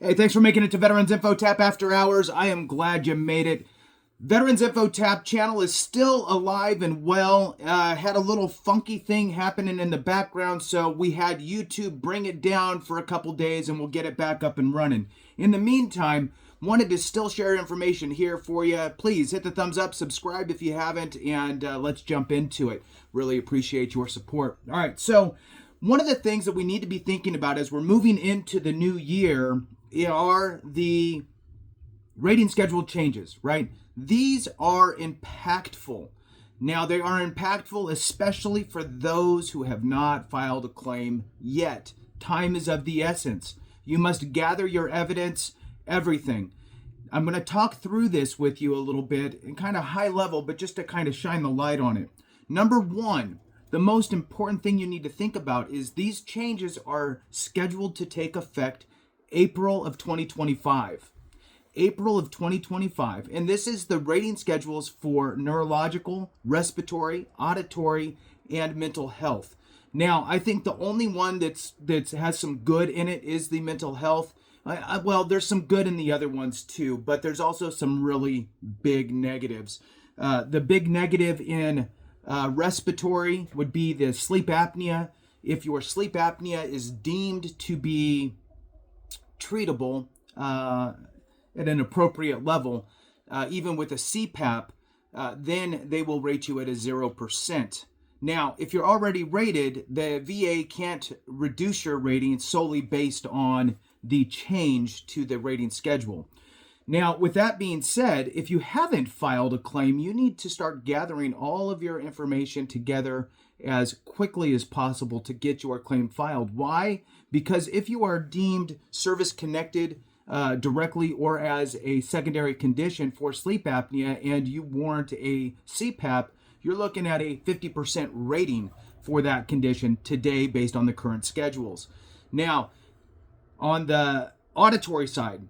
Hey, thanks for making it to Veterans Info Tap After Hours. I am glad you made it. Veterans Info Tap channel is still alive and well. Had a little funky thing happening in the background, so we had YouTube bring it down for a couple days and we'll get it back up and running. In the meantime, wanted to still share information here for you. Please hit the thumbs up, subscribe if you haven't, and let's jump into it. Really appreciate your support. All right, so one of the things that we need to be thinking about as we're moving into the new year are the rating schedule changes, right? These are impactful. Now, they are impactful especially for those who have not filed a claim yet. Time is of the essence. You must gather your evidence, everything. I'm going to talk through this with you a little bit in kind of high level, but just to kind of shine the light on it. Number one, the most important thing you need to think about is these changes are scheduled to take effect April of 2025. April of 2025. And this is the rating schedules for neurological, respiratory, auditory, and mental health. Now, I think the only one that has some good in it is the mental health. Well, there's some good in the other ones too, but there's also some really big negatives. The big negative in respiratory would be the sleep apnea. If your sleep apnea is deemed to be treatable at an appropriate level, even with a CPAP, then they will rate you at a 0%. Now, if you're already rated, the VA can't reduce your rating solely based on the change to the rating schedule. Now, with that being said, if you haven't filed a claim, you need to start gathering all of your information together as quickly as possible to get your claim filed. Why? Because if you are deemed service-connected directly or as a secondary condition for sleep apnea and you warrant a CPAP, you're looking at a 50% rating for that condition today based on the current schedules. Now, on the auditory side,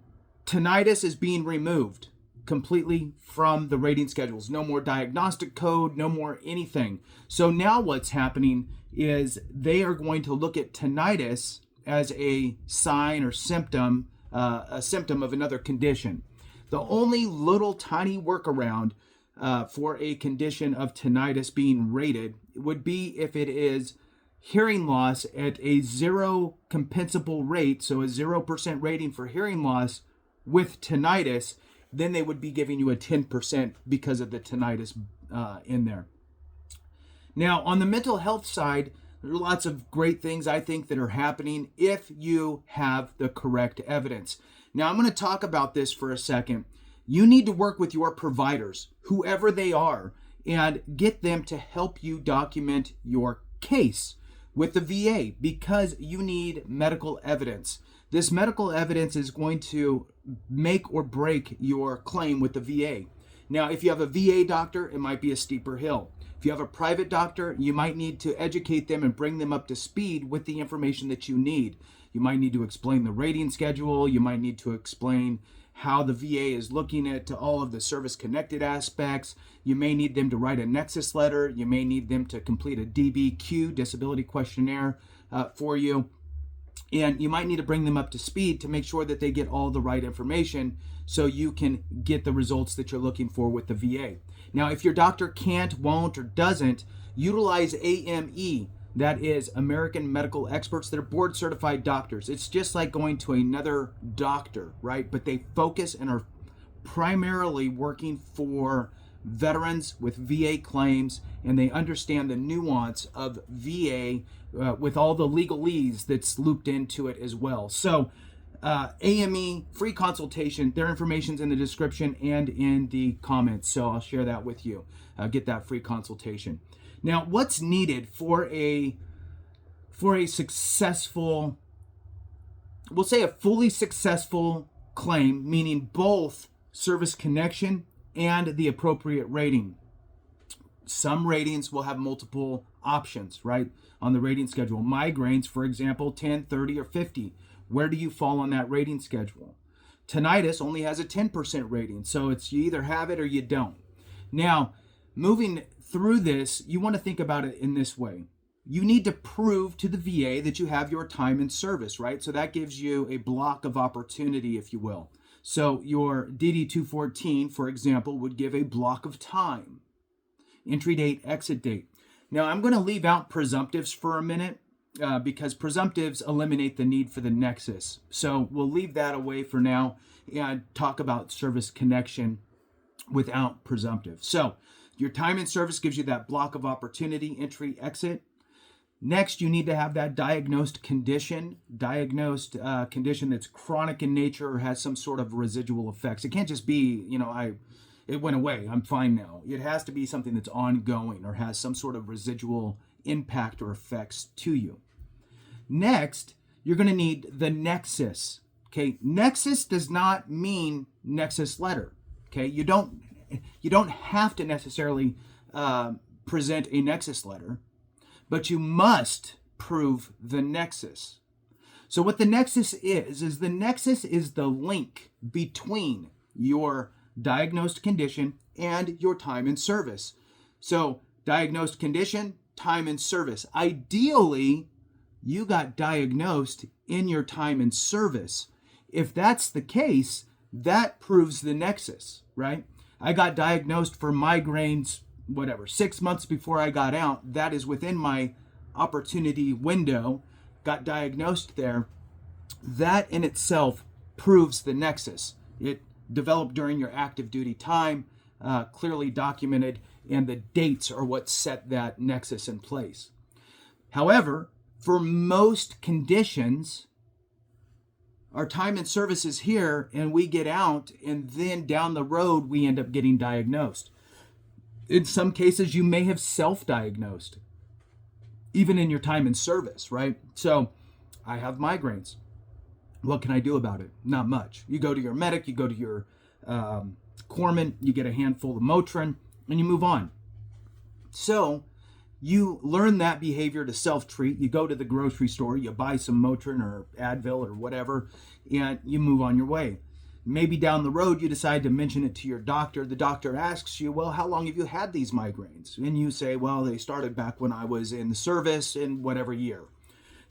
tinnitus is being removed completely from the rating schedules. No more diagnostic code, no more anything. So now what's happening is they are going to look at tinnitus as a sign or symptom, a symptom of another condition. The only little tiny workaround for a condition of tinnitus being rated would be if it is hearing loss at a zero compensable rate, so a 0% rating for hearing loss with tinnitus, then they would be giving you a 10% because of the tinnitus in there. Now, on the mental health side, there are lots of great things I think that are happening if you have the correct evidence. Now, I'm going to talk about this for a second. You need to work with your providers, whoever they are, and get them to help you document your case with the VA because you need medical evidence. This medical evidence is going to make or break your claim with the VA. Now, if you have a VA doctor, it might be a steeper hill. If you have a private doctor, you might need to educate them and bring them up to speed with the information that you need. You might need to explain the rating schedule. You might need to explain how the VA is looking at all of the service-connected aspects. You may need them to write a Nexus Letter. You may need them to complete a DBQ, disability questionnaire, for you. And you might need to bring them up to speed to make sure that they get all the right information so you can get the results that you're looking for with the VA. Now, if your doctor can't, won't, or doesn't, utilize AME. That is American Medical Experts. They're board certified doctors. It's just like going to another doctor, right? But they focus and are primarily working for veterans with VA claims, and they understand the nuance of VA with all the legalese that's looped into it as well. So AME, free consultation, their information's in the description and in the comments. So I'll share that with you. Get that free consultation. Now, what's needed for a successful, we'll say a fully successful claim, meaning both service connection and the appropriate rating? Some ratings will have multiple options, right, on the rating schedule. Migraines, for example, 10, 30, or 50. Where do you fall on that rating schedule? Tinnitus only has a 10% rating, so it's you either have it or you don't. Now, moving through this, you want to think about it in this way. you need to prove to the VA that you have your time in service, right? So that gives you a block of opportunity, if you will. So your DD-214, for example, would give a block of time, entry date, exit date. Now, I'm going to leave out presumptives for a minute because presumptives eliminate the need for the nexus. So we'll leave that away for now and talk about service connection without presumptive. So your time in service gives you that block of opportunity, entry, exit. Next, you need to have that diagnosed condition that's chronic in nature or has some sort of residual effects. It can't just be, it went away, I'm fine now. It has to be something that's ongoing or has some sort of residual impact or effects to you. Next, you're going to need the nexus. Okay, nexus does not mean Nexus Letter. Okay, you don't have to necessarily present a Nexus Letter, but you must prove the nexus. So what the nexus is the nexus is the link between your diagnosed condition and your time in service. So diagnosed condition, time in service. Ideally, you got diagnosed in your time in service. If that's the case, that proves the nexus, right? I got diagnosed for migraines, 6 months before I got out. That is within my opportunity window, got diagnosed there. That in itself proves the nexus. It developed during your active duty time, clearly documented, and the dates are what set that nexus in place. However, for most conditions, our time in service is here and we get out, and then down the road we end up getting diagnosed. In some cases, you may have self-diagnosed, even in your time in service, right? So I have migraines. What can I do about it? Not much. You go to your medic, you go to your corpsman, you get a handful of Motrin, and you move on. So you learn that behavior to self-treat. You go to the grocery store, you buy some Motrin or Advil or whatever, and you move on your way. Maybe down the road, you decide to mention it to your doctor. The doctor asks you, well, how long have you had these migraines? And you say, well, they started back when I was in the service in whatever year.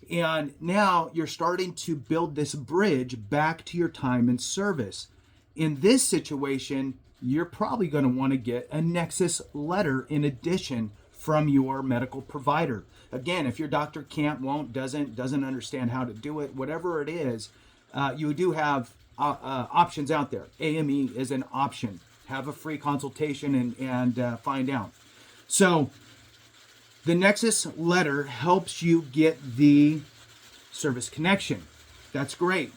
And now you're starting to build this bridge back to your time in service. In this situation, you're probably going to want to get a Nexus Letter in addition from your medical provider. Again, if your doctor can't, won't, doesn't understand how to do it, whatever it is, you do have options out there. AME is an option. Have a free consultation and find out. So the Nexus Letter helps you get the service connection. That's great.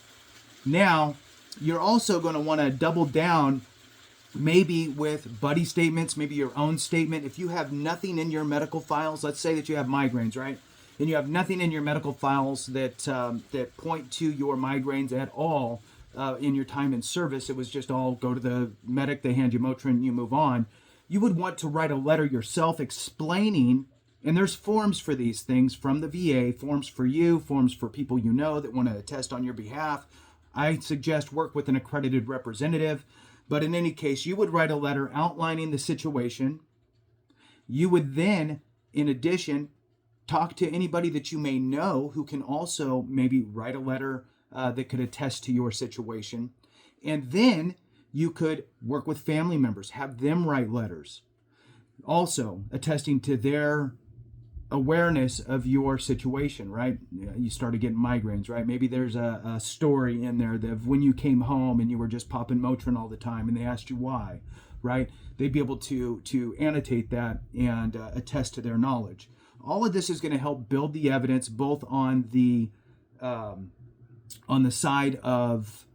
Now, you're also going to want to double down maybe with buddy statements, maybe your own statement. If you have nothing in your medical files, let's say that you have migraines, right? And you have nothing in your medical files that point to your migraines at all in your time in service. It was just all go to the medic, they hand you Motrin, you move on. You would want to write a letter yourself explaining, and there's forms for these things from the VA, forms for you, forms for people you know that want to attest on your behalf. I suggest work with an accredited representative. But in any case, you would write a letter outlining the situation. You would then, in addition, talk to anybody that you may know who can also maybe write a letter that could attest to your situation. And then you could work with family members, have them write letters, also attesting to their awareness of your situation, right? You started getting migraines, right? Maybe there's a story in there of when you came home and you were just popping Motrin all the time and they asked you why, right? They'd be able to annotate that and attest to their knowledge. All of this is going to help build the evidence both on the side of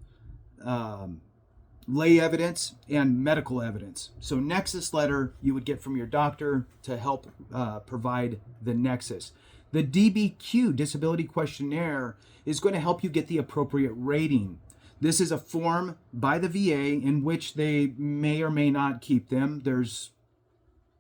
lay evidence and medical evidence. So Nexus Letter you would get from your doctor to help provide the nexus. The DBQ, Disability Questionnaire, is going to help you get the appropriate rating. This is a form by the VA in which they may or may not keep them. There's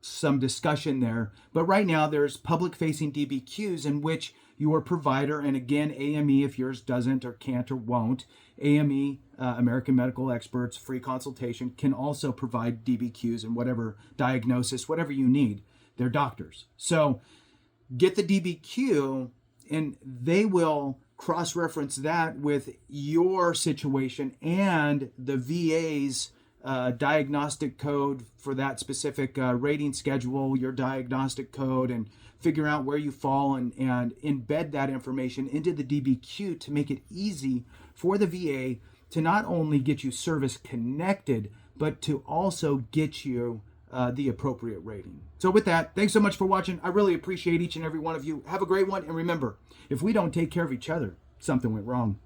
some discussion there. But right now there's public-facing DBQs in which your provider, and again, AME if yours doesn't or can't or won't, AME, American Medical Experts, free consultation, can also provide DBQs and whatever diagnosis, whatever you need. They're doctors. So get the DBQ, and they will cross-reference that with your situation and the VA's diagnostic code for that specific rating schedule, your diagnostic code, and figure out where you fall and embed that information into the DBQ to make it easy for the VA to not only get you service connected, but to also get you the appropriate rating. So with that, thanks so much for watching. I really appreciate each and every one of you. Have a great one. And remember, if we don't take care of each other, something went wrong.